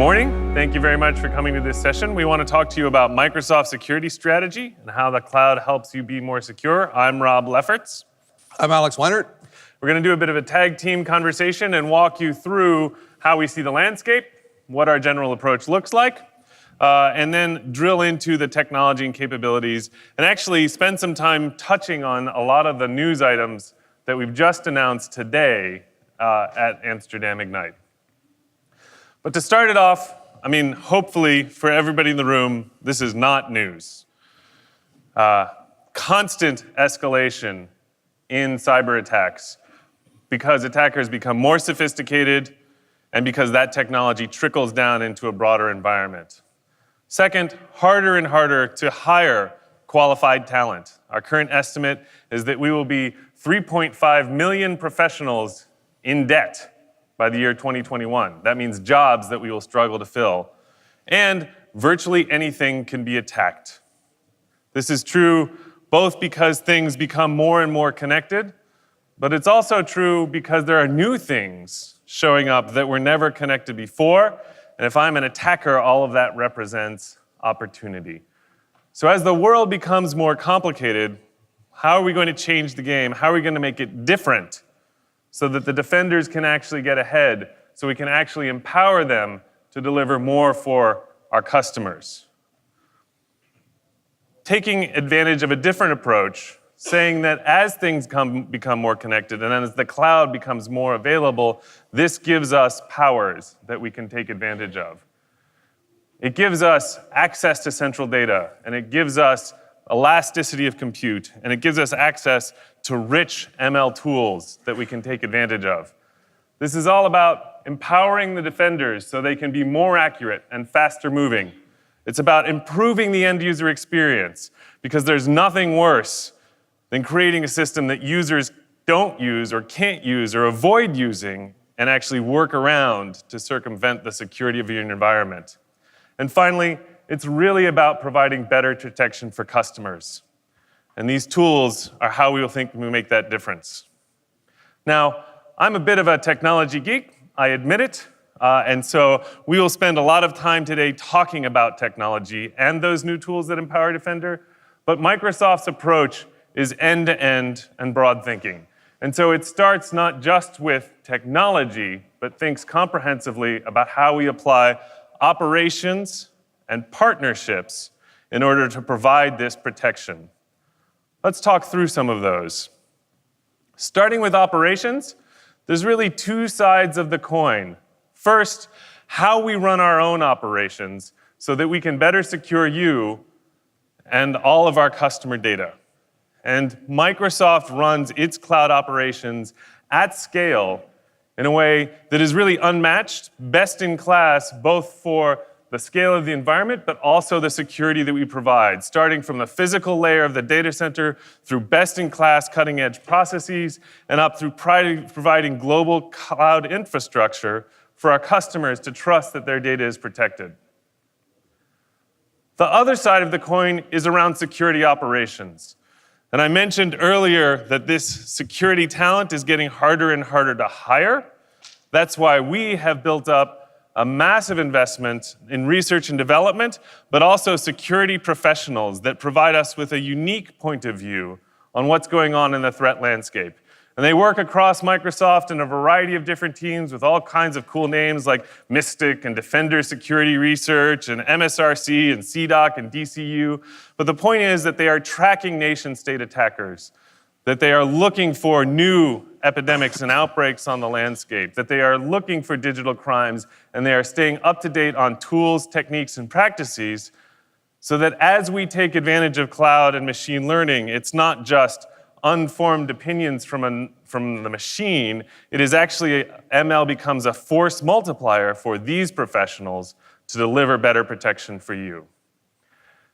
morning. Thank you very much for coming to this session. We want to talk to you about Microsoft security strategy and how the cloud helps you be more secure. I'm Rob Lefferts. I'm Alex Weinert. We're going to do a bit of a tag team conversation and walk you through how we see the landscape, what our general approach looks like, and then drill into the technology and capabilities, and actually spend some time touching on a lot of the news items that we've just announced today at Amsterdam Ignite. But to start it off, hopefully for everybody in the room, this is not news. Constant escalation in cyber attacks because attackers become more sophisticated and because that technology trickles down into a broader environment. Second, harder and harder to hire qualified talent. Our current estimate is that we will be 3.5 million professionals in debt by the year 2021. That means jobs that we will struggle to fill. And virtually anything can be attacked. This is true both because things become more and more connected, but it's also true because there are new things showing up that were never connected before. And if I'm an attacker, all of that represents opportunity. So as the world becomes more complicated, how are we going to change the game? How are we going to make it different so that the defenders can actually get ahead, so we can actually empower them to deliver more for our customers? Taking advantage of a different approach, saying that as things become more connected and as the cloud becomes more available, this gives us powers that we can take advantage of. It gives us access to central data, and it gives us elasticity of compute, and it gives us access to rich ML tools that we can take advantage of. This is all about empowering the defenders so they can be more accurate and faster moving. It's about improving the end user experience, because there's nothing worse than creating a system that users don't use or can't use or avoid using and actually work around to circumvent the security of your environment. And finally, it's really about providing better protection for customers. And these tools are how we make that difference. Now, I'm a bit of a technology geek, I admit it. And so we will spend a lot of time today talking about technology and those new tools that empower Defender. But Microsoft's approach is end-to-end and broad thinking. And so it starts not just with technology, but thinks comprehensively about how we apply operations and partnerships in order to provide this protection. Let's talk through some of those. Starting with operations, there's really two sides of the coin. First, how we run our own operations so that we can better secure you and all of our customer data. And Microsoft runs its cloud operations at scale in a way that is really unmatched, best in class, both for the scale of the environment, but also the security that we provide, starting from the physical layer of the data center through best-in-class cutting-edge processes and up through providing global cloud infrastructure for our customers to trust that their data is protected. The other side of the coin is around security operations. And I mentioned earlier that this security talent is getting harder and harder to hire. That's why we have built up a massive investment in research and development, but also security professionals that provide us with a unique point of view on what's going on in the threat landscape. And they work across Microsoft in a variety of different teams with all kinds of cool names like Mystic and Defender Security Research and MSRC and CDOC and DCU. But the point is that they are tracking nation-state attackers, that they are looking for new epidemics and outbreaks on the landscape, that they are looking for digital crimes, and they are staying up to date on tools, techniques, and practices so that as we take advantage of cloud and machine learning, it's not just unformed opinions from the machine. It is actually, ML becomes a force multiplier for these professionals to deliver better protection for you.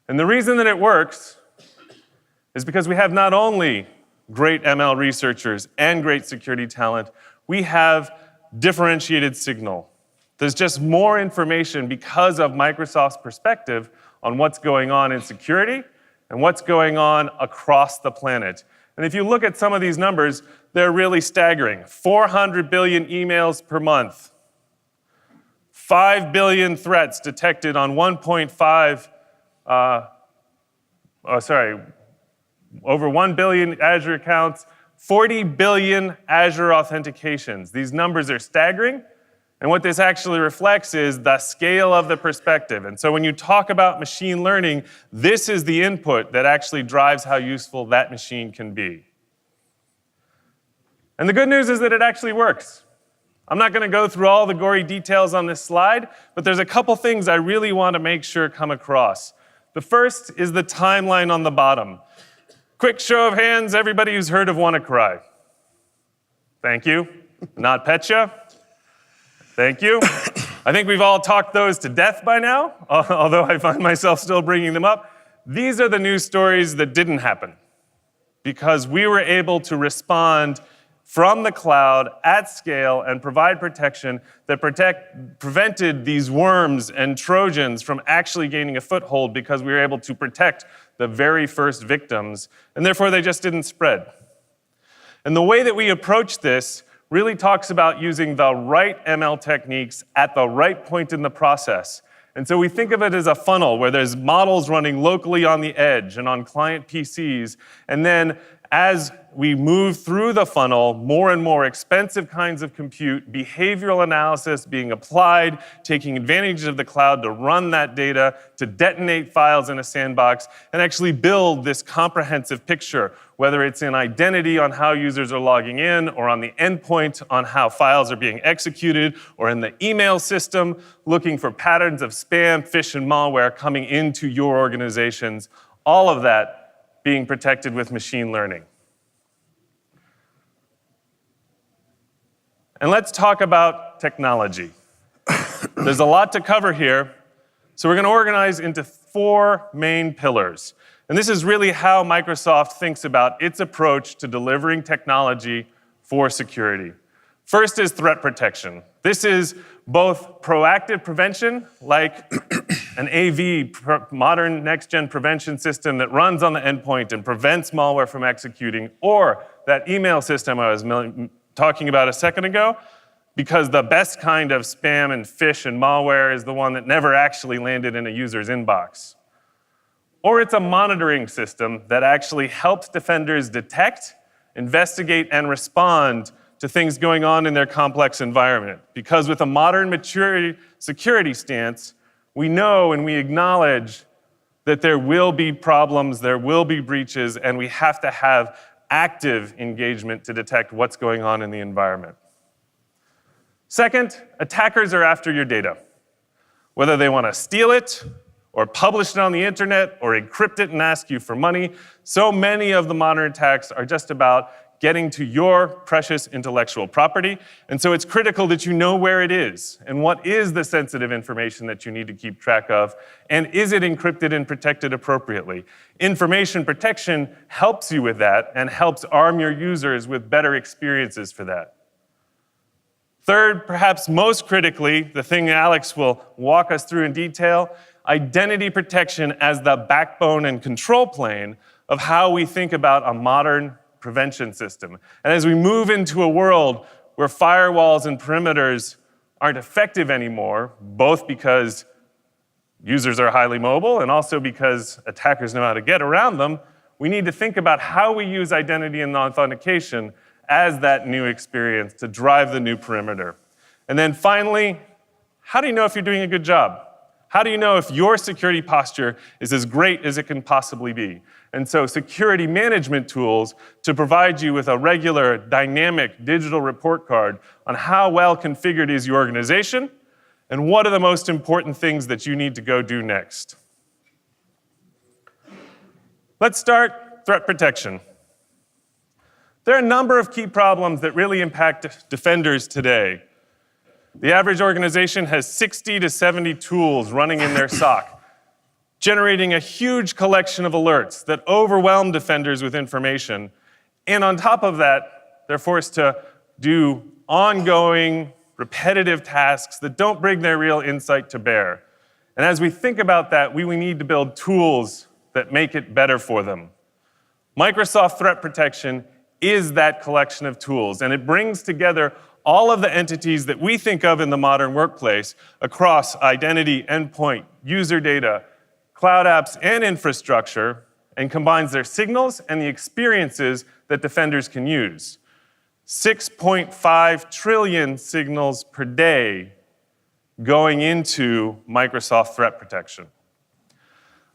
And the reason that it works is because we have not only great ML researchers and great security talent, we have differentiated signal. There's just more information because of Microsoft's perspective on what's going on in security and what's going on across the planet. And if you look at some of these numbers, they're really staggering. 400 billion emails per month, 5 billion threats detected on 1.5, over 1 billion Azure accounts, 40 billion Azure authentications. These numbers are staggering, and what this actually reflects is the scale of the perspective. And so when you talk about machine learning, this is the input that actually drives how useful that machine can be. And the good news is that it actually works. I'm not going to go through all the gory details on this slide, but there's a couple things I really want to make sure come across. The first is the timeline on the bottom. Quick show of hands, everybody who's heard of WannaCry. Thank you. Not Petya. Thank you. I think we've all talked those to death by now, although I find myself still bringing them up. These are the news stories that didn't happen because we were able to respond from the cloud at scale and provide protection that prevented these worms and Trojans from actually gaining a foothold because we were able to protect the very first victims, and therefore they just didn't spread. And the way that we approach this really talks about using the right ML techniques at the right point in the process. And so we think of it as a funnel where there's models running locally on the edge and on client PCs, and then as we move through the funnel, more and more expensive kinds of compute, behavioral analysis being applied, taking advantage of the cloud to run that data, to detonate files in a sandbox, and actually build this comprehensive picture, whether it's in identity on how users are logging in, or on the endpoint on how files are being executed, or in the email system, looking for patterns of spam, phish, and malware coming into your organizations. All of that being protected with machine learning. And let's talk about technology. There's a lot to cover here, so we're going to organize into 4 main pillars. And this is really how Microsoft thinks about its approach to delivering technology for security. First is threat protection. This is both proactive prevention, like an AV, modern next-gen prevention system that runs on the endpoint and prevents malware from executing, or that email system I was talking about a second ago, because the best kind of spam and phish and malware is the one that never actually landed in a user's inbox. Or it's a monitoring system that actually helps defenders detect, investigate, and respond to things going on in their complex environment. Because with a modern maturity security stance, we know and we acknowledge that there will be problems, there will be breaches, and we have to have active engagement to detect what's going on in the environment. Second, attackers are after your data. Whether they want to steal it, or publish it on the internet, or encrypt it and ask you for money, so many of the modern attacks are just about getting to your precious intellectual property. And so it's critical that you know where it is, and what is the sensitive information that you need to keep track of, and is it encrypted and protected appropriately? Information protection helps you with that and helps arm your users with better experiences for that. Third, perhaps most critically, the thing Alex will walk us through in detail, identity protection as the backbone and control plane of how we think about a modern prevention system. And as we move into a world where firewalls and perimeters aren't effective anymore, both because users are highly mobile and also because attackers know how to get around them, we need to think about how we use identity and authentication as that new experience to drive the new perimeter. And then finally, how do you know if you're doing a good job? How do you know if your security posture is as great as it can possibly be? And so security management tools to provide you with a regular, dynamic digital report card on how well configured is your organization and what are the most important things that you need to go do next. Let's start threat protection. There are a number of key problems that really impact defenders today. The average organization has 60 to 70 tools running in their SOC, generating a huge collection of alerts that overwhelm defenders with information. And on top of that, they're forced to do ongoing, repetitive tasks that don't bring their real insight to bear. And as we think about that, we need to build tools that make it better for them. Microsoft Threat Protection is that collection of tools, and it brings together all of the entities that we think of in the modern workplace across identity, endpoint, user data, cloud apps, and infrastructure, and combines their signals and the experiences that defenders can use. 6.5 trillion signals per day going into Microsoft Threat Protection.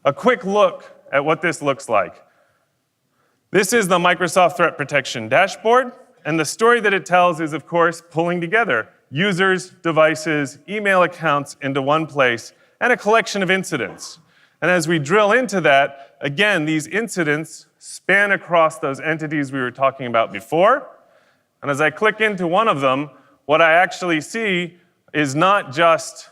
A quick look at what this looks like. This is the Microsoft Threat Protection dashboard, and the story that it tells is, of course, pulling together users, devices, email accounts into one place, and a collection of incidents. And as we drill into that, again, these incidents span across those entities we were talking about before. And as I click into one of them, what I actually see is not just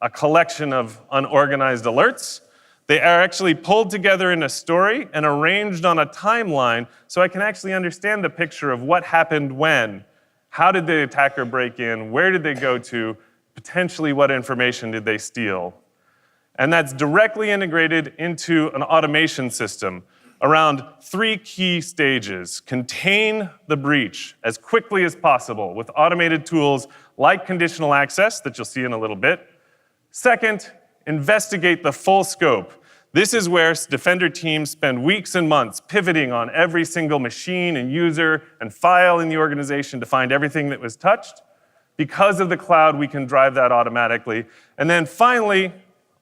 a collection of unorganized alerts. They are actually pulled together in a story and arranged on a timeline so I can actually understand the picture of what happened when, how did the attacker break in, where did they go to, potentially what information did they steal. And that's directly integrated into an automation system around 3 key stages. Contain the breach as quickly as possible with automated tools like Conditional Access that you'll see in a little bit. Second, investigate the full scope. This is where Defender teams spend weeks and months pivoting on every single machine and user and file in the organization to find everything that was touched. Because of the cloud, we can drive that automatically. And then finally,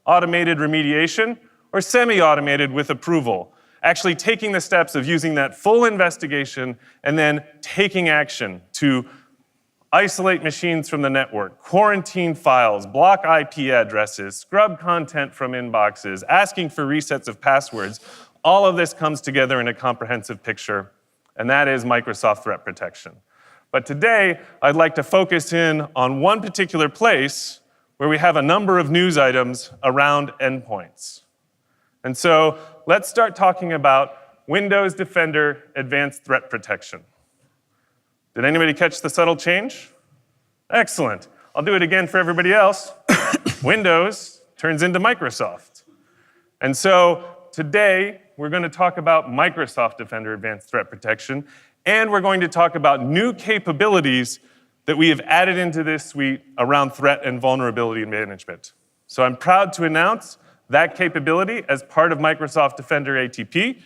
automated remediation, or semi-automated with approval. Actually taking the steps of using that full investigation and then taking action to isolate machines from the network, quarantine files, block IP addresses, scrub content from inboxes, asking for resets of passwords. All of this comes together in a comprehensive picture, and that is Microsoft Threat Protection. But today, I'd like to focus in on one particular place where we have a number of news items around endpoints. And so let's start talking about Windows Defender Advanced Threat Protection. Did anybody catch the subtle change? Excellent. I'll do it again for everybody else. Windows turns into Microsoft. And so today, we're going to talk about Microsoft Defender Advanced Threat Protection, and we're going to talk about new capabilities that we have added into this suite around threat and vulnerability management. So I'm proud to announce that capability as part of Microsoft Defender ATP.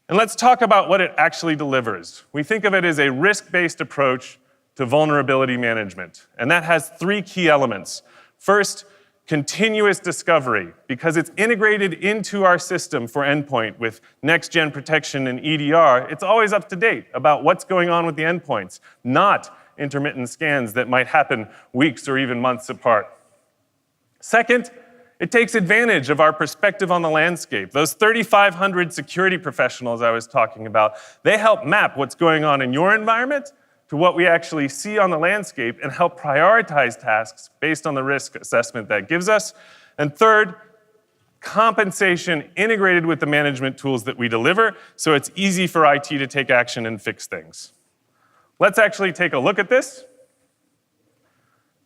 And let's talk about what it actually delivers. We think of it as a risk-based approach to vulnerability management. And that has 3 key elements. First, continuous discovery, because it's integrated into our system for endpoint with next-gen protection and EDR. It's always up to date about what's going on with the endpoints, not intermittent scans that might happen weeks or even months apart. Second, it takes advantage of our perspective on the landscape. Those 3,500 security professionals I was talking about, they help map what's going on in your environment to what we actually see on the landscape and help prioritize tasks based on the risk assessment that gives us. And third, compensation integrated with the management tools that we deliver so it's easy for IT to take action and fix things. Let's actually take a look at this.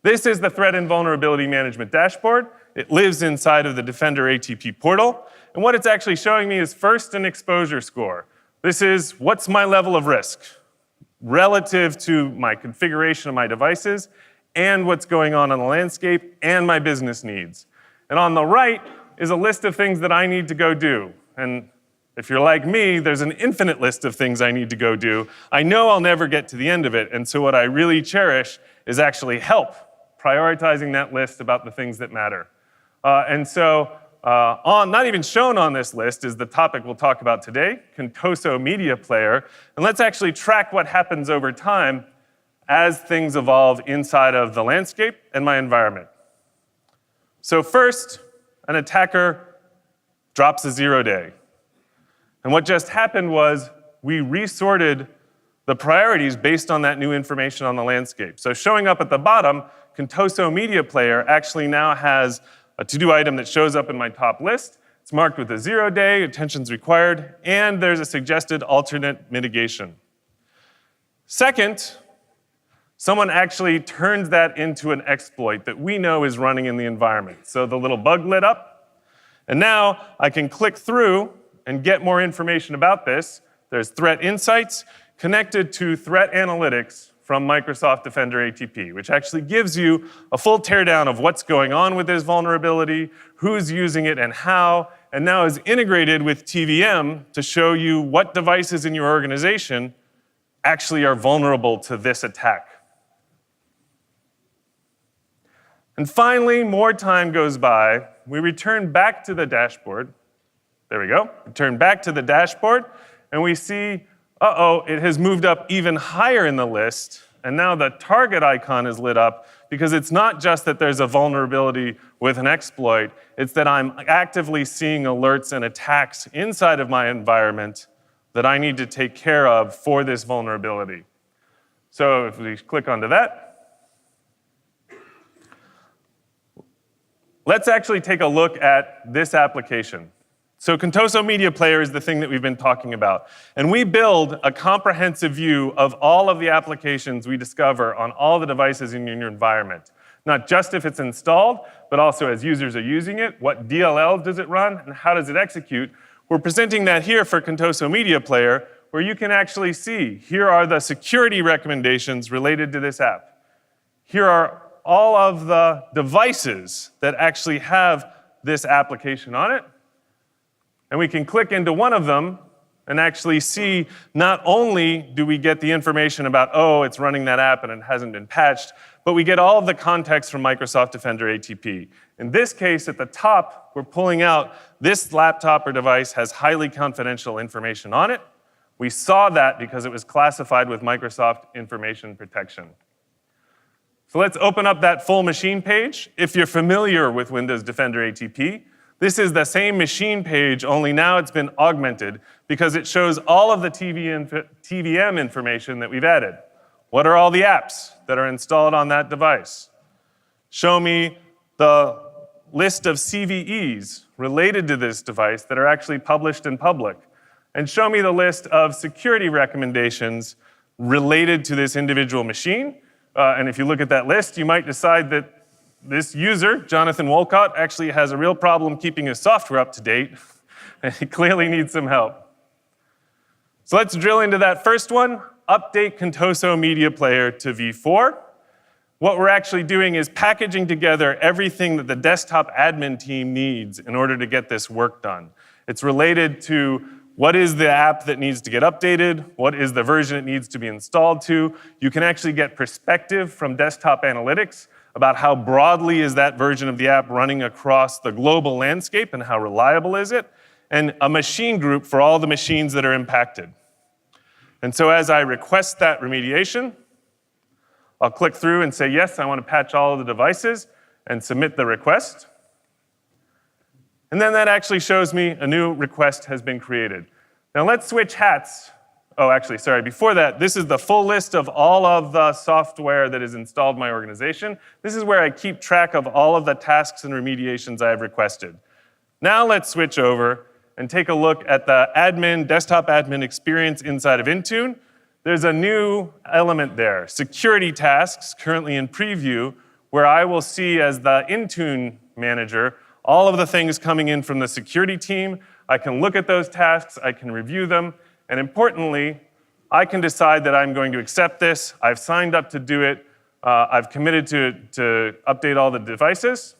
This is the Threat and Vulnerability Management Dashboard. It lives inside of the Defender ATP portal. And what it's actually showing me is first an exposure score. This is what's my level of risk relative to my configuration of my devices and what's going on the landscape and my business needs. And on the right is a list of things that I need to go do. And if you're like me, there's an infinite list of things I need to go do. I know I'll never get to the end of it. And so what I really cherish is actually help prioritizing that list about the things that matter. Not even shown on this list is the topic we'll talk about today, Contoso Media Player. And let's actually track what happens over time as things evolve inside of the landscape and my environment. So first, an attacker drops a 0-day. And what just happened was we resorted the priorities based on that new information on the landscape. So showing up at the bottom, Contoso Media Player actually now has a to-do item that shows up in my top list. It's marked with a 0-day, attention's required, and there's a suggested alternate mitigation. Second, someone actually turns that into an exploit that we know is running in the environment. So the little bug lit up, and now I can click through and get more information about this. There's threat insights, connected to threat analytics from Microsoft Defender ATP, which actually gives you a full teardown of what's going on with this vulnerability, who's using it and how, and now is integrated with TVM to show you what devices in your organization actually are vulnerable to this attack. And finally, more time goes by, we return back to the dashboard. There we go. Return back to the dashboard, and we see, it has moved up even higher in the list, and now the target icon is lit up because it's not just that there's a vulnerability with an exploit, it's that I'm actively seeing alerts and attacks inside of my environment that I need to take care of for this vulnerability. So if we click onto that, let's actually take a look at this application. So Contoso Media Player is the thing that we've been talking about. And we build a comprehensive view of all of the applications we discover on all the devices in your environment. Not just if it's installed, but also as users are using it, what DLL does it run, and how does it execute. We're presenting that here for Contoso Media Player, where you can actually see, here are the security recommendations related to this app. Here are all of the devices that actually have this application on it. And we can click into one of them and actually see not only do we get the information about, it's running that app and it hasn't been patched, but we get all of the context from Microsoft Defender ATP. In this case, at the top, we're pulling out this laptop or device has highly confidential information on it. We saw that because it was classified with Microsoft Information Protection. So let's open up that full machine page. If you're familiar with Windows Defender ATP, this is the same machine page, only now it's been augmented because it shows all of the TVM information that we've added. What are all the apps that are installed on that device? Show me the list of CVEs related to this device that are actually published in public. And show me the list of security recommendations related to this individual machine. And if you look at that list, you might decide that this user, Jonathan Wolcott, actually has a real problem keeping his software up to date, and he clearly needs some help. So let's drill into that first one, update Contoso Media Player to v4. What we're actually doing is packaging together everything that the desktop admin team needs in order to get this work done. It's related to what is the app that needs to get updated, what is the version it needs to be installed to. You can actually get perspective from desktop analytics about how broadly is that version of the app running across the global landscape and how reliable is it, and a machine group for all the machines that are impacted. And so as I request that remediation, I'll click through and say, yes, I want to patch all of the devices and submit the request. And then that actually shows me a new request has been created. Now let's switch hats. Before that, this is the full list of all of the software that is installed in my organization. This is where I keep track of all of the tasks and remediations I have requested. Now let's switch over and take a look at the desktop admin experience inside of Intune. There's a new element there, security tasks, currently in preview, where I will see as the Intune manager all of the things coming in from the security team. I can look at those tasks, I can review them, and importantly, I can decide that I'm going to accept this. I've signed up to do it. I've committed to update all the devices.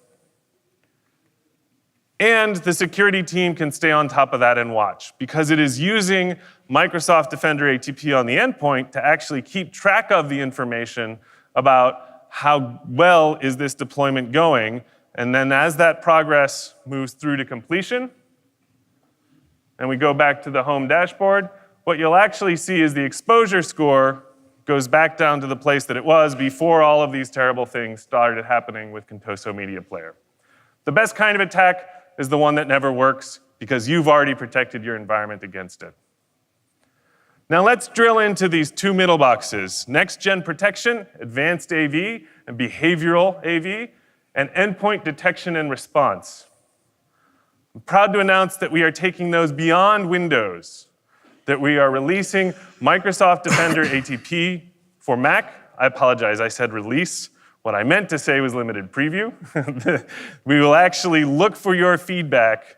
And the security team can stay on top of that and watch, because it is using Microsoft Defender ATP on the endpoint to actually keep track of the information about how well is this deployment going. And then as that progress moves through to completion, and we go back to the home dashboard, what you'll actually see is the exposure score goes back down to the place that it was before all of these terrible things started happening with Contoso Media Player. The best kind of attack is the one that never works because you've already protected your environment against it. Now let's drill into these two middle boxes, next-gen protection, advanced AV, and behavioral AV, and endpoint detection and response. I'm proud to announce that we are taking those beyond Windows, that we are releasing Microsoft Defender ATP for Mac. I apologize, I said release. What I meant to say was limited preview. We will actually look for your feedback,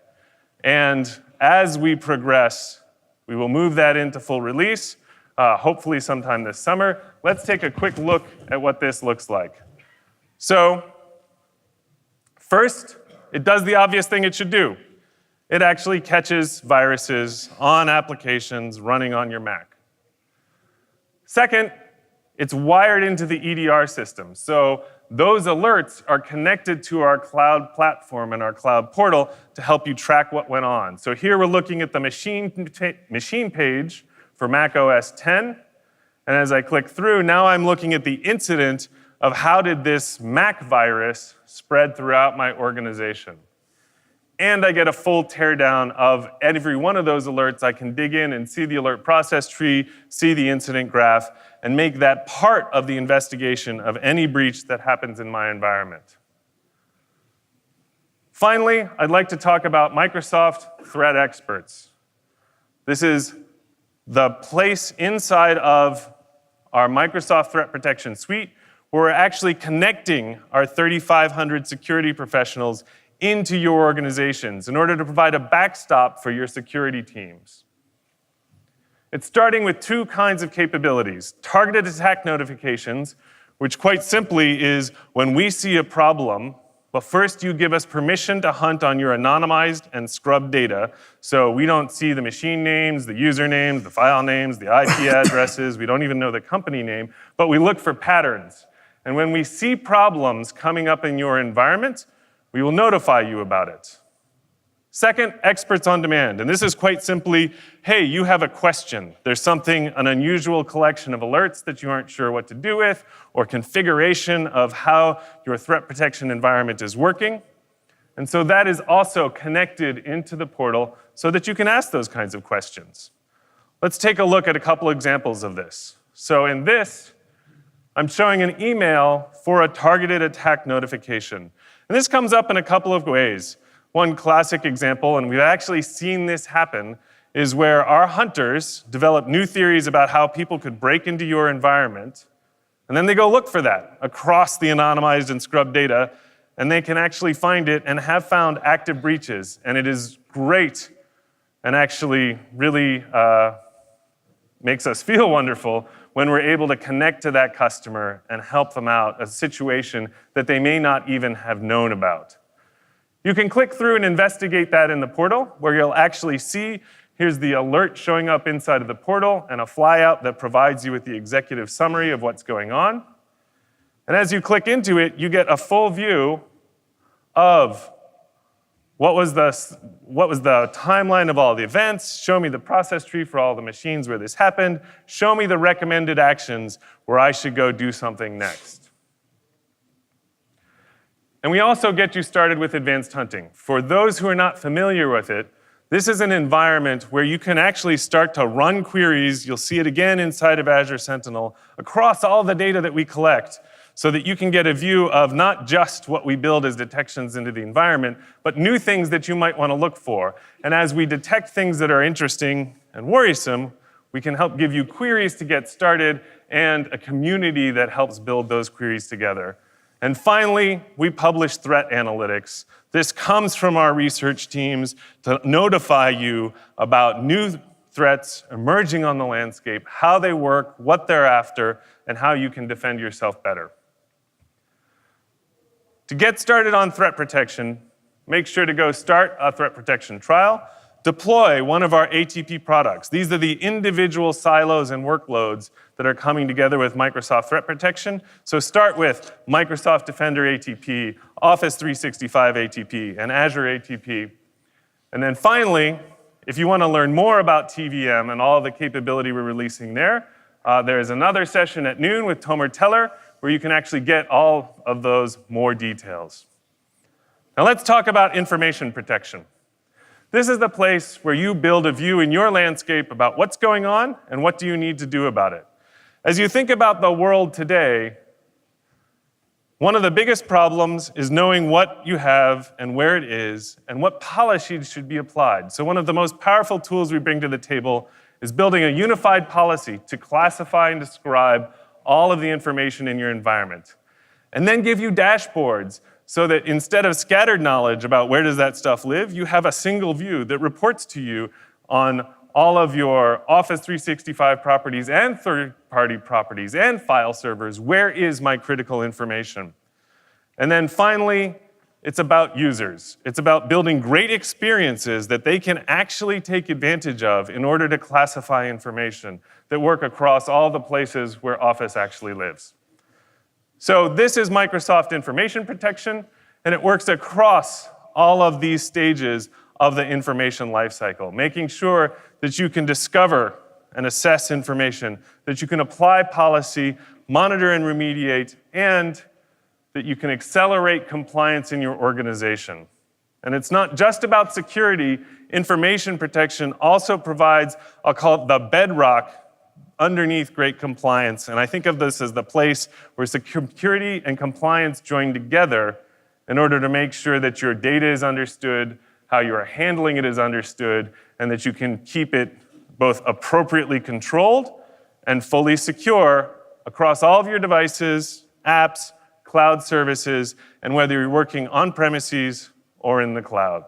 and as we progress, we will move that into full release. hopefully sometime this summer. Let's take a quick look at what this looks like. So first, it does the obvious thing it should do. It actually catches viruses on applications running on your Mac. Second, it's wired into the EDR system. So those alerts are connected to our cloud platform and our cloud portal to help you track what went on. So here we're looking at the machine page for Mac OS X. And as I click through, now I'm looking at the incident of how did this Mac virus spread throughout my organization. And I get a full teardown of every one of those alerts. I can dig in and see the alert process tree, see the incident graph, and make that part of the investigation of any breach that happens in my environment. Finally, I'd like to talk about Microsoft Threat Experts. This is the place inside of our Microsoft Threat Protection Suite where we're actually connecting our 3,500 security professionals into your organizations in order to provide a backstop for your security teams. It's starting with two kinds of capabilities. Targeted attack notifications, which quite simply is when we see a problem, but first you give us permission to hunt on your anonymized and scrubbed data, so we don't see the machine names, the usernames, the file names, the IP addresses, we don't even know the company name, but we look for patterns. And when we see problems coming up in your environment, we will notify you about it. Second, experts on demand. And this is quite simply, hey, you have a question. There's something, an unusual collection of alerts that you aren't sure what to do with, or configuration of how your threat protection environment is working. And so that is also connected into the portal so that you can ask those kinds of questions. Let's take a look at a couple examples of this. So in this, I'm showing an email for a targeted attack notification. And this comes up in a couple of ways. One classic example, and we've actually seen this happen, is where our hunters develop new theories about how people could break into your environment, and then they go look for that across the anonymized and scrubbed data, and they can actually find it and have found active breaches. And it is great and actually really makes us feel wonderful when we're able to connect to that customer and help them out a situation that they may not even have known about. You can click through and investigate that in the portal, where you'll actually see, here's the alert showing up inside of the portal and a flyout that provides you with the executive summary of what's going on. And as you click into it, you get a full view of what was the timeline of all the events, show me the process tree for all the machines where this happened, show me the recommended actions where I should go do something next. And we also get you started with advanced hunting. For those who are not familiar with it, this is an environment where you can actually start to run queries. You'll see it again inside of Azure Sentinel across all the data that we collect, so that you can get a view of not just what we build as detections into the environment, but new things that you might want to look for. And as we detect things that are interesting and worrisome, we can help give you queries to get started and a community that helps build those queries together. And finally, we publish threat analytics. This comes from our research teams to notify you about new threats emerging on the landscape, how they work, what they're after, and how you can defend yourself better. To get started on threat protection, make sure to go start a threat protection trial. Deploy one of our ATP products. These are the individual silos and workloads that are coming together with Microsoft Threat Protection. So start with Microsoft Defender ATP, Office 365 ATP, and Azure ATP. And then finally, if you want to learn more about TVM and all the capability we're releasing there, there is another session at noon with Tomer Teller, where you can actually get all of those more details. Now let's talk about information protection. This is the place where you build a view in your landscape about what's going on and what do you need to do about it. As you think about the world today, one of the biggest problems is knowing what you have and where it is and what policies should be applied. So one of the most powerful tools we bring to the table is building a unified policy to classify and describe all of the information in your environment. And then give you dashboards so that instead of scattered knowledge about where does that stuff live, you have a single view that reports to you on all of your Office 365 properties and third-party properties and file servers. Where is my critical information? And then finally, it's about users. It's about building great experiences that they can actually take advantage of in order to classify information that work across all the places where Office actually lives. So this is Microsoft Information Protection, and it works across all of these stages of the information lifecycle, making sure that you can discover and assess information, that you can apply policy, monitor and remediate, and that you can accelerate compliance in your organization. And it's not just about security. Information protection also provides, I'll call it the bedrock underneath great compliance. And I think of this as the place where security and compliance join together in order to make sure that your data is understood, how you are handling it is understood, and that you can keep it both appropriately controlled and fully secure across all of your devices, apps, cloud services, and whether you're working on premises or in the cloud.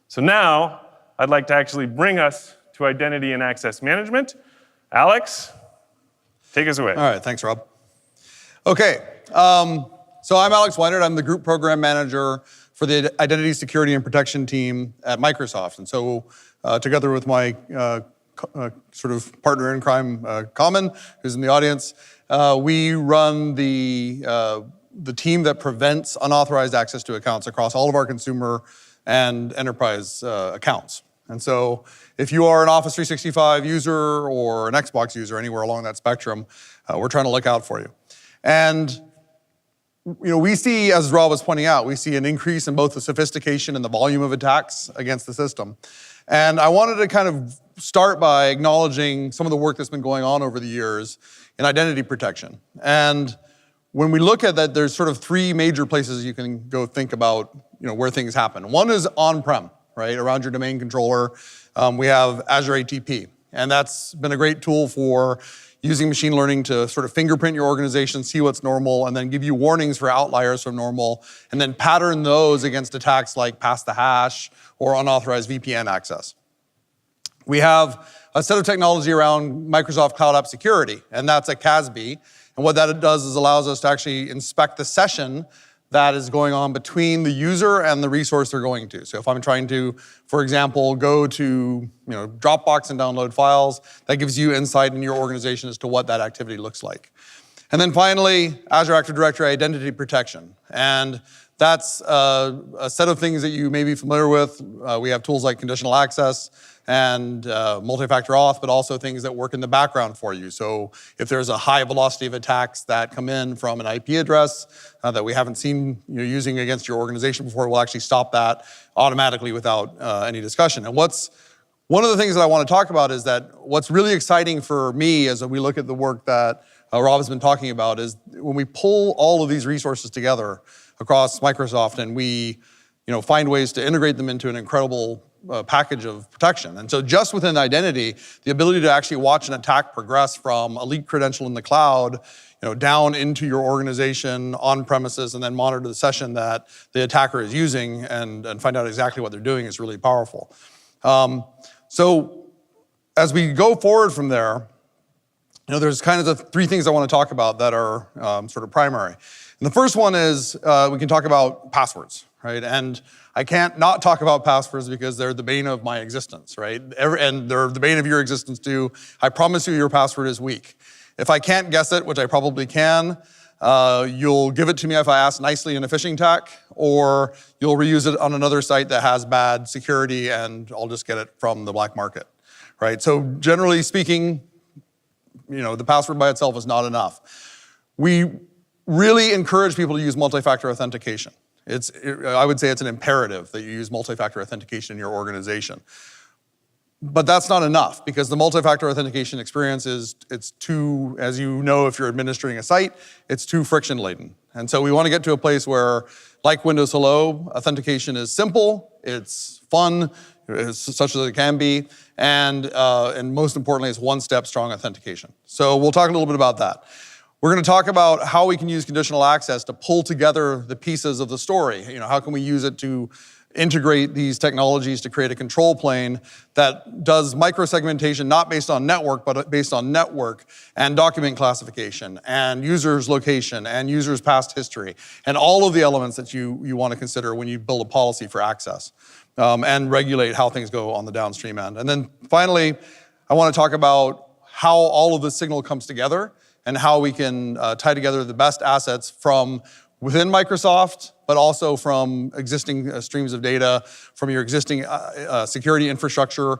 So now, I'd like to actually bring us to identity and access management. Alex, take us away. All right, thanks, Rob. Okay, so I'm Alex Weinert. I'm the Group Program Manager for the Identity Security and Protection team at Microsoft. And so together with my sort of partner in crime, Common, who's in the audience, we run the team that prevents unauthorized access to accounts across all of our consumer and enterprise accounts. And so if you are an Office 365 user or an Xbox user anywhere along that spectrum, we're trying to look out for you. And we see, as Rob was pointing out, we see an increase in both the sophistication and the volume of attacks against the system. And I wanted to kind of start by acknowledging some of the work that's been going on over the years in identity protection. And when we look at that, there's sort of three major places you can go think about where things happen. One is on-prem, right, around your domain controller. We have Azure ATP, and that's been a great tool for using machine learning to sort of fingerprint your organization, see what's normal, and then give you warnings for outliers from normal, and then pattern those against attacks like pass the hash or unauthorized VPN access. We have a set of technology around Microsoft Cloud App Security, and that's a CASB. And what that does is allows us to actually inspect the session that is going on between the user and the resource they're going to. So if I'm trying to, for example, go to Dropbox and download files, that gives you insight in your organization as to what that activity looks like. And then finally, Azure Active Directory Identity Protection. And that's a set of things that you may be familiar with. We have tools like Conditional Access and multi-factor auth, but also things that work in the background for you. So if there's a high velocity of attacks that come in from an IP address that we haven't seen using against your organization before, we'll actually stop that automatically without any discussion. And one of the things that I want to talk about is that what's really exciting for me as we look at the work that Rob has been talking about is when we pull all of these resources together across Microsoft and we find ways to integrate them into an incredible package of protection. And so just within identity, the ability to actually watch an attack progress from a leaked credential in the cloud down into your organization on premises and then monitor the session that the attacker is using and find out exactly what they're doing is really powerful. So as we go forward from there, there's kind of the three things I want to talk about that are sort of primary. And the first one is we can talk about passwords, right? And I can't not talk about passwords because they're the bane of my existence, right? And they're the bane of your existence too. I promise you your password is weak. If I can't guess it, which I probably can, you'll give it to me if I ask nicely in a phishing attack, or you'll reuse it on another site that has bad security and I'll just get it from the black market, right? So generally speaking, the password by itself is not enough. We really encourage people to use multi-factor authentication. I would say it's an imperative that you use multi-factor authentication in your organization. But that's not enough because the multi-factor authentication experience it's too, as you know, if you're administering a site, it's too friction laden. And so we want to get to a place where, like Windows Hello, authentication is simple, it's fun, such as it can be, and most importantly, it's one-step strong authentication. So we'll talk a little bit about that. We're going to talk about how we can use conditional access to pull together the pieces of the story. How can we use it to integrate these technologies to create a control plane that does microsegmentation not based on network, but based on network and document classification and users' location and users' past history and all of the elements that you want to consider when you build a policy for access and regulate how things go on the downstream end. And then finally, I want to talk about how all of this signal comes together and how we can tie together the best assets from within Microsoft, but also from existing streams of data, from your existing security infrastructure,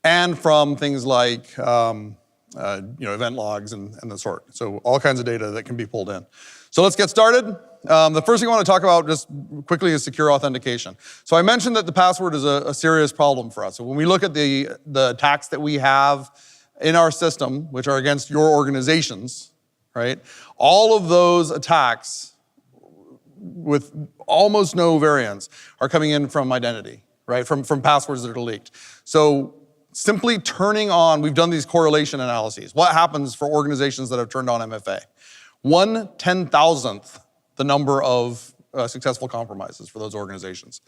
and from things like event logs and the sort. So all kinds of data that can be pulled in. So let's get started. The first thing I want to talk about just quickly is secure authentication. So I mentioned that the password is a serious problem for us. So when we look at the attacks that we have in our system, which are against your organizations, right? All of those attacks with almost no variance are coming in from identity, right? From passwords that are leaked. So simply turning on, we've done these correlation analyses. What happens for organizations that have turned on MFA? 1/10,000th the number of successful compromises for those organizations.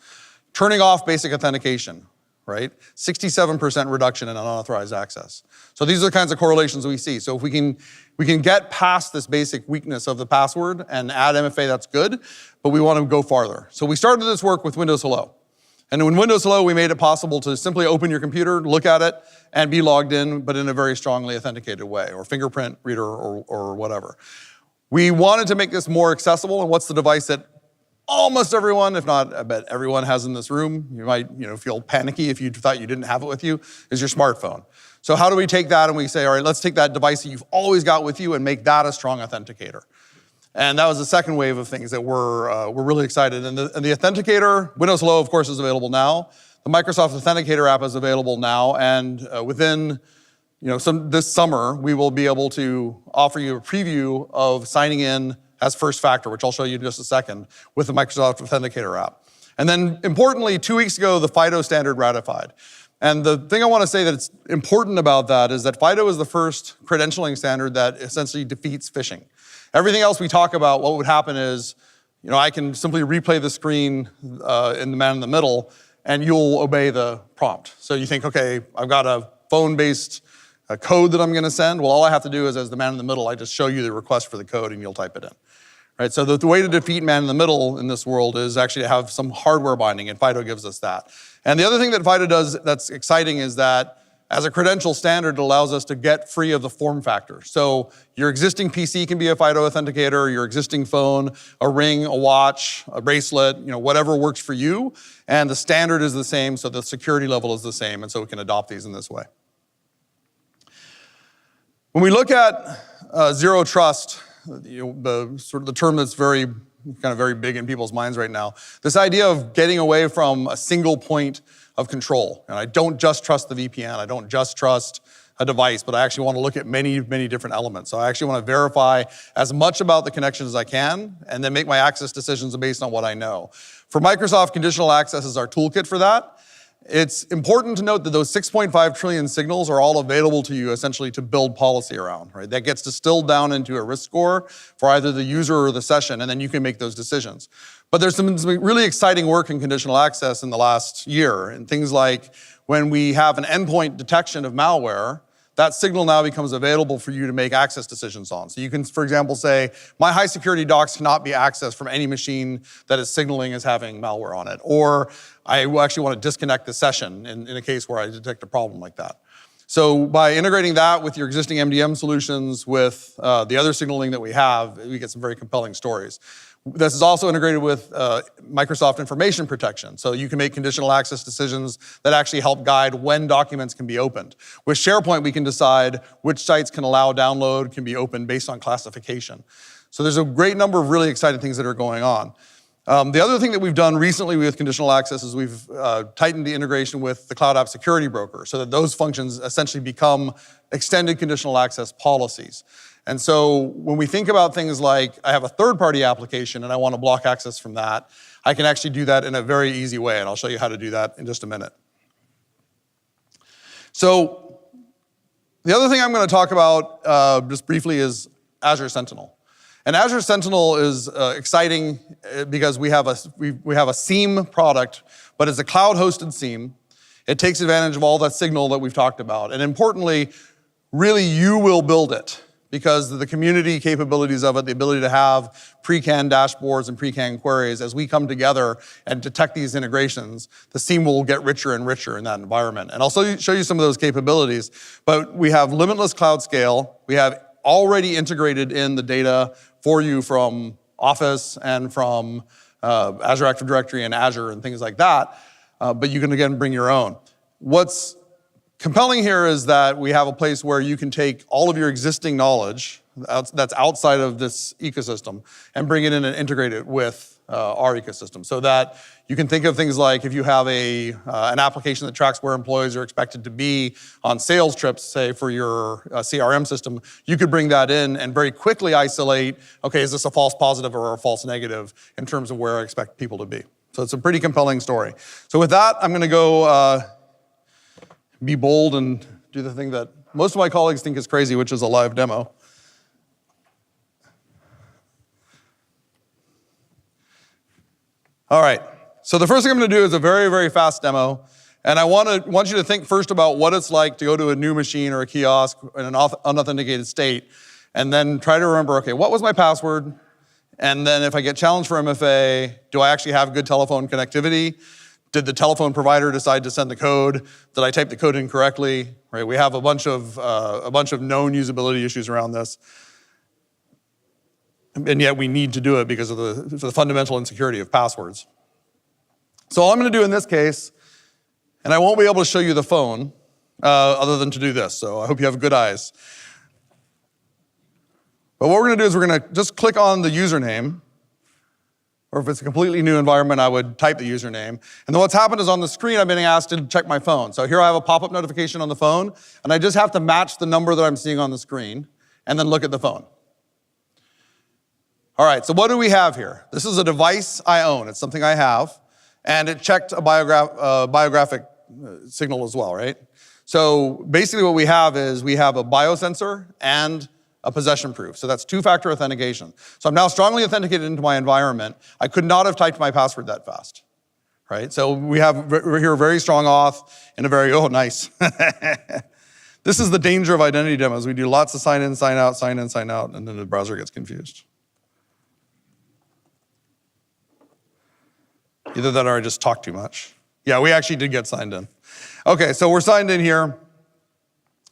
Turning off basic authentication, right? 67% reduction in unauthorized access. So these are the kinds of correlations we see. So if we can get past this basic weakness of the password and add MFA, that's good, but we want to go farther. So we started this work with Windows Hello. And in Windows Hello, we made it possible to simply open your computer, look at it, and be logged in, but in a very strongly authenticated way, or fingerprint reader or whatever. We wanted to make this more accessible, and what's the device that almost everyone, if not I bet everyone has in this room, you might feel panicky if you thought you didn't have it with you, is your smartphone. So how do we take that and we say, all right, let's take that device that you've always got with you and make that a strong authenticator. And that was the second wave of things that we're really excited. And the authenticator, Windows Hello, of course, is available now. The Microsoft Authenticator app is available now, and within this summer, we will be able to offer you a preview of signing in as first factor, which I'll show you in just a second, with the Microsoft Authenticator app. And then importantly, 2 weeks ago, the FIDO standard ratified. And the thing I want to say that's important about that is that FIDO is the first credentialing standard that essentially defeats phishing. Everything else we talk about, what would happen is, I can simply replay the screen in the man in the middle, and you'll obey the prompt. So you think, okay, I've got a phone-based code that I'm going to send. Well, all I have to do is, as the man in the middle, I just show you the request for the code, and you'll type it in. Right? So the way to defeat man in the middle in this world is actually to have some hardware binding, and FIDO gives us that. And the other thing that FIDO does that's exciting is that as a credential standard, it allows us to get free of the form factor. So your existing PC can be a FIDO authenticator, your existing phone, a ring, a watch, a bracelet, whatever works for you. And the standard is the same, so the security level is the same, and so we can adopt these in this way. When we look at zero trust, the term that's very big in people's minds right now, this idea of getting away from a single point of control. And I don't just trust the VPN, I don't just trust a device, but I actually want to look at many, many different elements. So I actually want to verify as much about the connection as I can, and then make my access decisions based on what I know. For Microsoft, Conditional Access is our toolkit for that. It's important to note that those 6.5 trillion signals are all available to you essentially to build policy around, right? That gets distilled down into a risk score for either the user or the session, and then you can make those decisions. But there's some really exciting work in conditional access in the last year, and things like when we have an endpoint detection of malware, that signal now becomes available for you to make access decisions on. So you can, for example, say, my high security docs cannot be accessed from any machine that is signaling as having malware on it. Or I actually want to disconnect the session in a case where I detect a problem like that. So by integrating that with your existing MDM solutions, with the other signaling that we have, we get some very compelling stories. This is also integrated with Microsoft Information Protection. So you can make conditional access decisions that actually help guide when documents can be opened. With SharePoint, we can decide which sites can allow download, can be opened based on classification. So there's a great number of really exciting things that are going on. The other thing that we've done recently with conditional access is we've tightened the integration with the Cloud App Security Broker so that those functions essentially become extended conditional access policies. And so when we think about things like, I have a third-party application and I want to block access from that, I can actually do that in a very easy way, and I'll show you how to do that in just a minute. So the other thing I'm going to talk about just briefly is Azure Sentinel. And Azure Sentinel is exciting because we have a SIEM product, but it's a cloud-hosted SIEM. It takes advantage of all that signal that we've talked about. And importantly, really you will build it because of the community capabilities of it, the ability to have pre-canned dashboards and pre-canned queries. As we come together and detect these integrations, the SIEM will get richer and richer in that environment. And I'll show you some of those capabilities, but we have limitless cloud scale. We have already integrated in the data for you from Office and from Azure Active Directory and Azure and things like that, but you can, again, bring your own. What's compelling here is that we have a place where you can take all of your existing knowledge that's outside of this ecosystem and bring it in and integrate it with our ecosystem, so that you can think of things like if you have an application that tracks where employees are expected to be on sales trips, say for your CRM system, you could bring that in and very quickly isolate, okay, is this a false positive or a false negative in terms of where I expect people to be. So it's a pretty compelling story. So with that, I'm gonna go be bold and do the thing that most of my colleagues think is crazy, which is a live demo. All right, so the first thing I'm gonna do is a very, very fast demo. And I want you to think first about what it's like to go to a new machine or a kiosk in an unauthenticated state, and then try to remember, okay, what was my password? And then if I get challenged for MFA, do I actually have good telephone connectivity? Did the telephone provider decide to send the code? Did I type the code incorrectly? Right, we have a bunch of known usability issues around this. And yet we need to do it because of the fundamental insecurity of passwords. So all I'm gonna do in this case, and I won't be able to show you the phone other than to do this, so I hope you have good eyes. But what we're gonna do is we're gonna just click on the username, or if it's a completely new environment, I would type the username. And then what's happened is on the screen, I'm being asked to check my phone. So here I have a pop-up notification on the phone, and I just have to match the number that I'm seeing on the screen, and then look at the phone. All right, so what do we have here? This is a device I own. It's something I have, and it checked a biographic signal as well, right? So basically what we have is we have a biosensor and a possession proof. So that's two-factor authentication. So I'm now strongly authenticated into my environment. I could not have typed my password that fast, right? So we're here very strong auth and a very, oh, nice. This is the danger of identity demos. We do lots of sign in, sign out, and then the browser gets confused. Either that or I just talk too much. Yeah, we actually did get signed in. Okay, so we're signed in here.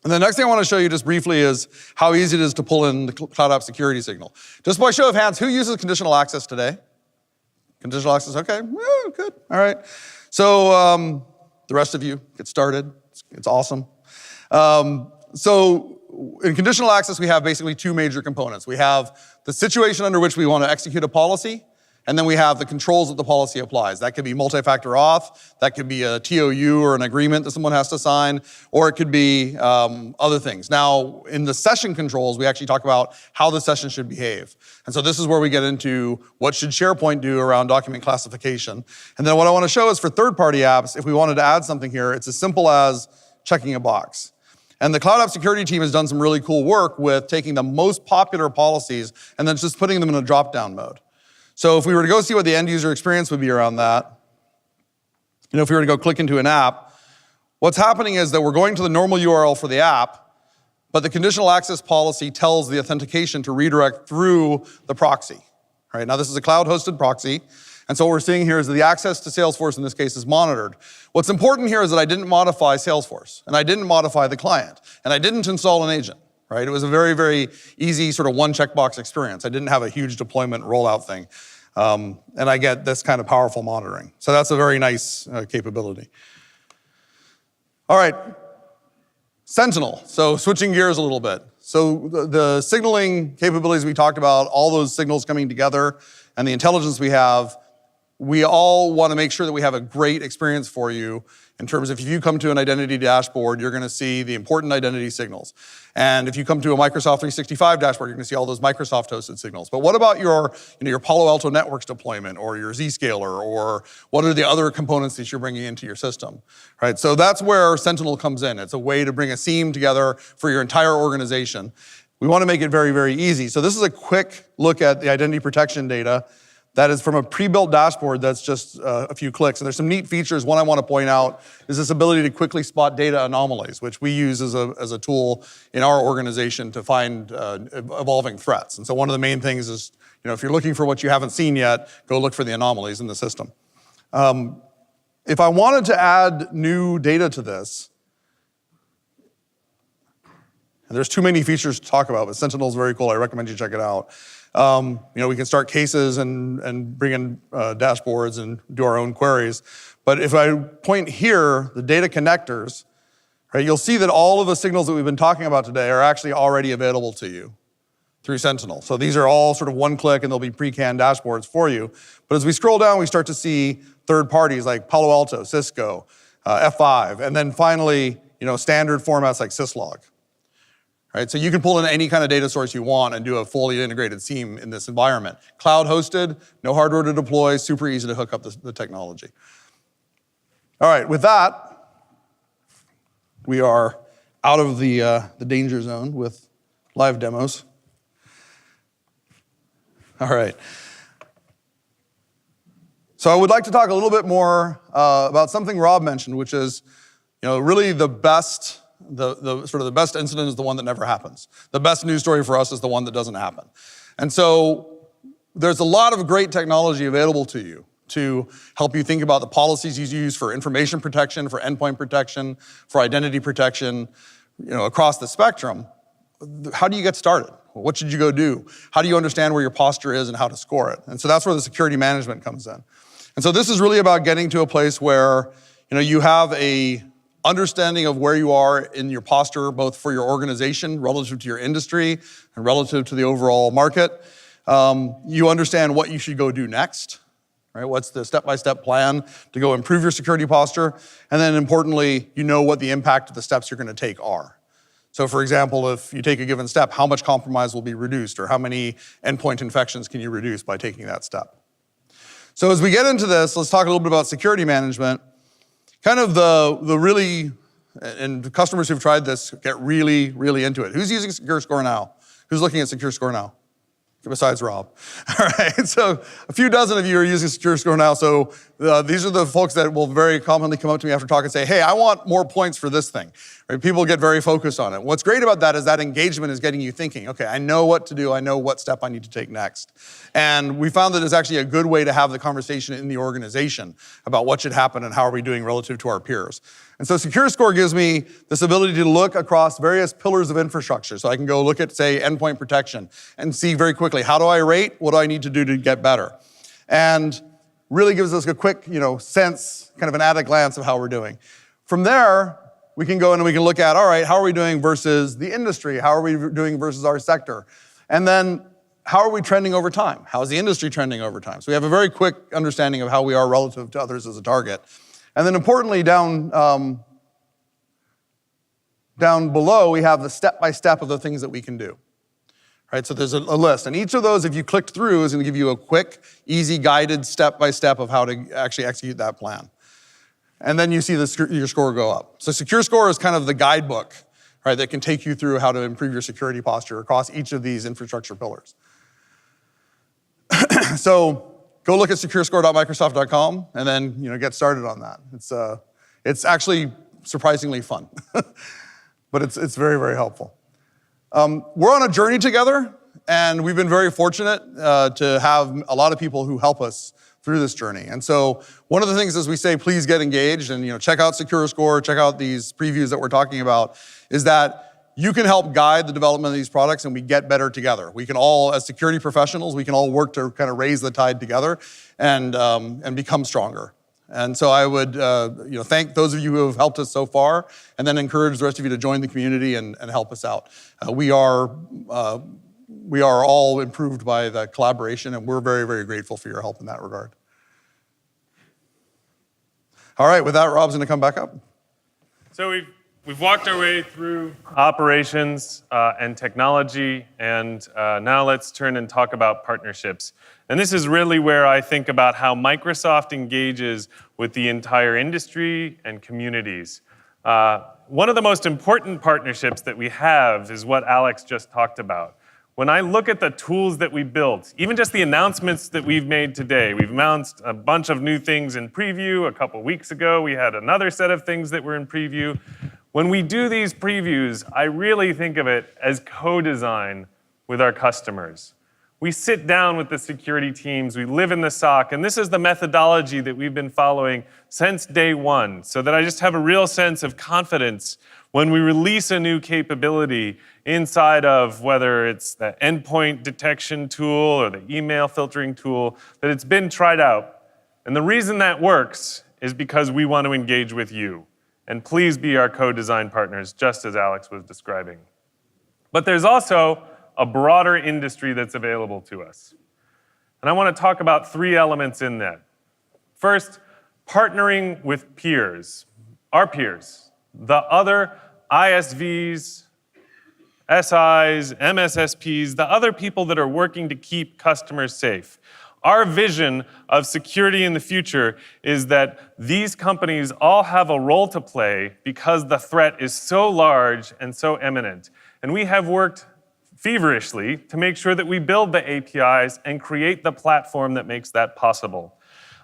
And the next thing I want to show you just briefly is how easy it is to pull in the Cloud App Security signal. Just by show of hands, who uses Conditional Access today? Conditional Access, okay, good, all right. So the rest of you, get started, it's awesome. So in Conditional Access, we have basically two major components. We have the situation under which we want to execute a policy, and then we have the controls that the policy applies. That could be multi-factor auth, that could be a TOU or an agreement that someone has to sign, or it could be other things. Now, in the session controls, we actually talk about how the session should behave. And so this is where we get into what should SharePoint do around document classification. And then what I want to show is for third-party apps, if we wanted to add something here, it's as simple as checking a box. And the Cloud App Security team has done some really cool work with taking the most popular policies and then just putting them in a drop-down mode. So if we were to go see what the end user experience would be around that, if we were to go click into an app, what's happening is that we're going to the normal URL for the app, but the conditional access policy tells the authentication to redirect through the proxy. Right? Now this is a cloud-hosted proxy, and so what we're seeing here is that the access to Salesforce in this case is monitored. What's important here is that I didn't modify Salesforce, and I didn't modify the client, and I didn't install an agent. Right? It was a very, very easy sort of one checkbox experience. I didn't have a huge deployment rollout thing. And I get this kind of powerful monitoring. So that's a very nice capability. All right, Sentinel. So switching gears a little bit. So the signaling capabilities we talked about, all those signals coming together and the intelligence we have, we all want to make sure that we have a great experience for you in terms of if you come to an identity dashboard, you're going to see the important identity signals. And if you come to a Microsoft 365 dashboard, you're going to see all those Microsoft hosted signals. But what about your Palo Alto Networks deployment or your Zscaler, or what are the other components that you're bringing into your system, right? So that's where Sentinel comes in. It's a way to bring a SIEM together for your entire organization. we want to make it very, very easy. So this is a quick look at the identity protection data that is from a pre-built dashboard that's just a few clicks. And there's some neat features. One I want to point out is this ability to quickly spot data anomalies, which we use as a tool in our organization to find evolving threats. And so one of the main things is, if you're looking for what you haven't seen yet, go look for the anomalies in the system. If I wanted to add new data to this, and there's too many features to talk about, but Sentinel is very cool. I recommend you check it out. We can start cases and bring in dashboards and do our own queries. But if I point here, the data connectors, right, you'll see that all of the signals that we've been talking about today are actually already available to you through Sentinel. So these are all sort of one click and they'll be pre-canned dashboards for you. But as we scroll down, we start to see third parties like Palo Alto, Cisco, F5, and then finally, standard formats like syslog. Right, so you can pull in any kind of data source you want and do a fully integrated SIEM in this environment. Cloud hosted, no hardware to deploy, super easy to hook up the technology. All right, with that, we are out of the danger zone with live demos. All right. So I would like to talk a little bit more about something Rob mentioned, which is, really the best. The sort of the best incident is the one that never happens. The best news story for us is the one that doesn't happen. And so there's a lot of great technology available to you to help you think about the policies you use for information protection, for endpoint protection, for identity protection, across the spectrum. How do you get started? What should you go do? How do you understand where your posture is and how to score it? And so that's where the security management comes in. And so this is really about getting to a place where, you have a understanding of where you are in your posture, both for your organization, relative to your industry, and relative to the overall market. You understand what you should go do next, right? What's the step-by-step plan to go improve your security posture? And then importantly, what the impact of the steps you're going to take are. So for example, if you take a given step, how much compromise will be reduced, or how many endpoint infections can you reduce by taking that step? So as we get into this, let's talk a little bit about security management. Kind of the really, and customers who've tried this get really, really into it. Who's using SecureScore now? Who's looking at SecureScore now? Besides Rob. All right, so a few dozen of you are using SecureScore now. So these are the folks that will very commonly come up to me after talk and say, hey, I want more points for this thing. Right? People get very focused on it. What's great about that is that engagement is getting you thinking, okay, I know what to do. I know what step I need to take next. And we found that it's actually a good way to have the conversation in the organization about what should happen and how are we doing relative to our peers. And so SecureScore gives me this ability to look across various pillars of infrastructure. So I can go look at, say, endpoint protection and see very quickly, how do I rate? What do I need to do to get better? And really gives us a quick, sense, kind of an at-a-glance of how we're doing. From there, we can go in and we can look at, all right, how are we doing versus the industry? How are we doing versus our sector? And then, how are we trending over time? How is the industry trending over time? So we have a very quick understanding of how we are relative to others as a target. And then importantly, down below, we have the step-by-step of the things that we can do. Right, so there's a list. And each of those, if you clicked through, is going to give you a quick, easy, guided step-by-step of how to actually execute that plan. And then you see your score go up. So SecureScore is kind of the guidebook, right, that can take you through how to improve your security posture across each of these infrastructure pillars. So go look at securescore.microsoft.com and then get started on that. It's actually surprisingly fun, but it's very, very helpful. We're on a journey together, and we've been very fortunate to have a lot of people who help us through this journey. And so one of the things as we say, please get engaged and check out SecureScore, check out these previews that we're talking about, is that you can help guide the development of these products and we get better together. We can all, as security professionals, we can all work to kind of raise the tide together and become stronger. And so I would thank those of you who have helped us so far, and then encourage the rest of you to join the community and help us out. We are all improved by the collaboration, and we're very, very grateful for your help in that regard. All right, with that, Rob's going to come back up. So we've walked our way through operations and technology, and now let's turn and talk about partnerships. And this is really where I think about how Microsoft engages with the entire industry and communities. One of the most important partnerships that we have is what Alex just talked about. When I look at the tools that we built, even just the announcements that we've made today, we've announced a bunch of new things in preview. A couple weeks ago, we had another set of things that were in preview. When we do these previews, I really think of it as co-design with our customers. We sit down with the security teams, we live in the SOC, and this is the methodology that we've been following since day one, so that I just have a real sense of confidence when we release a new capability inside of whether it's the endpoint detection tool or the email filtering tool, that it's been tried out. And the reason that works is because we want to engage with you. And please be our co-design partners, just as Alex was describing. But there's also a broader industry that's available to us. And I want to talk about 3 elements in that. First, partnering with peers, our peers, the other ISVs, SIs, MSSPs, the other people that are working to keep customers safe. Our vision of security in the future is that these companies all have a role to play because the threat is so large and so imminent. And we have worked feverishly to make sure that we build the APIs and create the platform that makes that possible.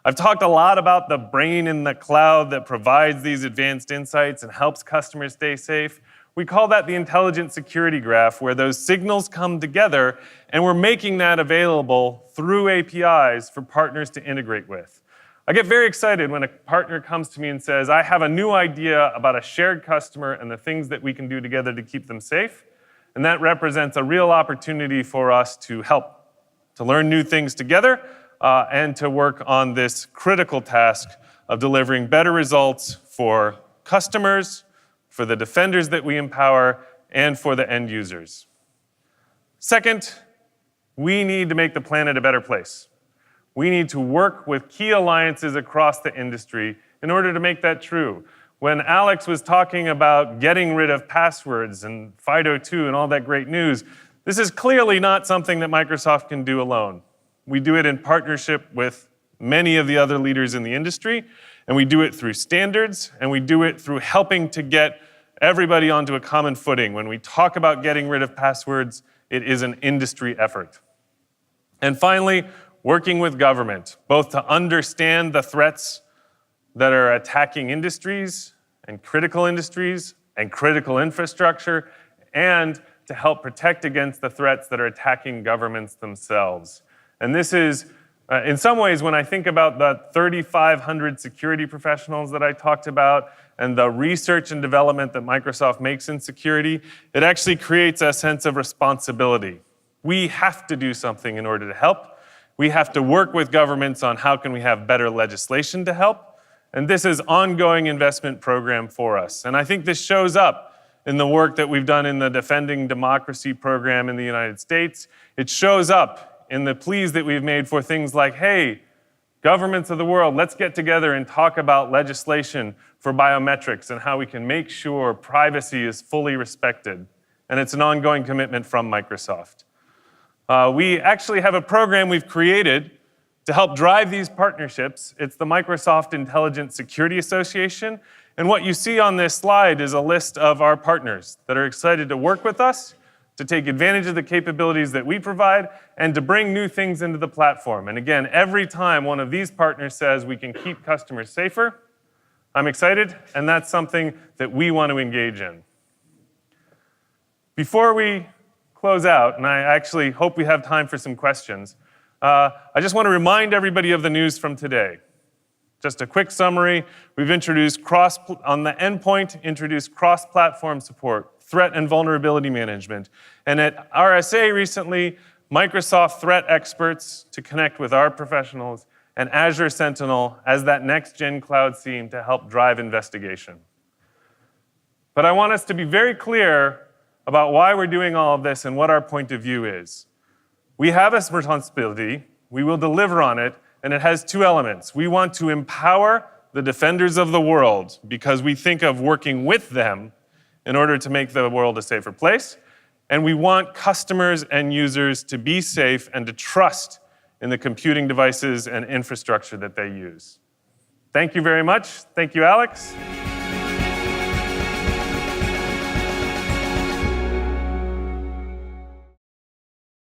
I've talked a lot about the brain in the cloud that provides these advanced insights and helps customers stay safe. We call that the intelligent security graph, where those signals come together, and we're making that available through APIs for partners to integrate with. I get very excited when a partner comes to me and says, I have a new idea about a shared customer and the things that we can do together to keep them safe. And that represents a real opportunity for us to help, to learn new things together, and to work on this critical task of delivering better results for customers, for the defenders that we empower, and for the end users. Second, we need to make the planet a better place. We need to work with key alliances across the industry in order to make that true. When Alex was talking about getting rid of passwords and FIDO2 and all that great news, this is clearly not something that Microsoft can do alone. We do it in partnership with many of the other leaders in the industry, and we do it through standards, and we do it through helping to get everybody onto a common footing. When we talk about getting rid of passwords, it is an industry effort. And finally, working with government, both to understand the threats that are attacking industries and critical infrastructure, and to help protect against the threats that are attacking governments themselves. And this is, in some ways, when I think about the 3,500 security professionals that I talked about and the research and development that Microsoft makes in security, it actually creates a sense of responsibility. We have to do something in order to help. We have to work with governments on how can we have better legislation to help. And this is an ongoing investment program for us. And I think this shows up in the work that we've done in the Defending Democracy program in the United States. It shows up in the pleas that we've made for things like, hey, governments of the world, let's get together and talk about legislation for biometrics and how we can make sure privacy is fully respected. And it's an ongoing commitment from Microsoft. We actually have a program we've created to help drive these partnerships. It's the Microsoft Intelligent Security Association. And what you see on this slide is a list of our partners that are excited to work with us, to take advantage of the capabilities that we provide, and to bring new things into the platform. And again, every time one of these partners says we can keep customers safer, I'm excited, and that's something that we want to engage in. Before we close out, and I actually hope we have time for some questions, I just want to remind everybody of the news from today. Just a quick summary, we've introduced on the endpoint, introduced cross-platform support, threat and vulnerability management. And at RSA recently, Microsoft threat experts to connect with our professionals, and Azure Sentinel as that next-gen cloud SIEM to help drive investigation. But I want us to be very clear about why we're doing all of this and what our point of view is. We have a responsibility, we will deliver on it, and it has 2 elements. We want to empower the defenders of the world because we think of working with them in order to make the world a safer place. And we want customers and users to be safe and to trust in the computing devices and infrastructure that they use. Thank you very much. Thank you, Alex.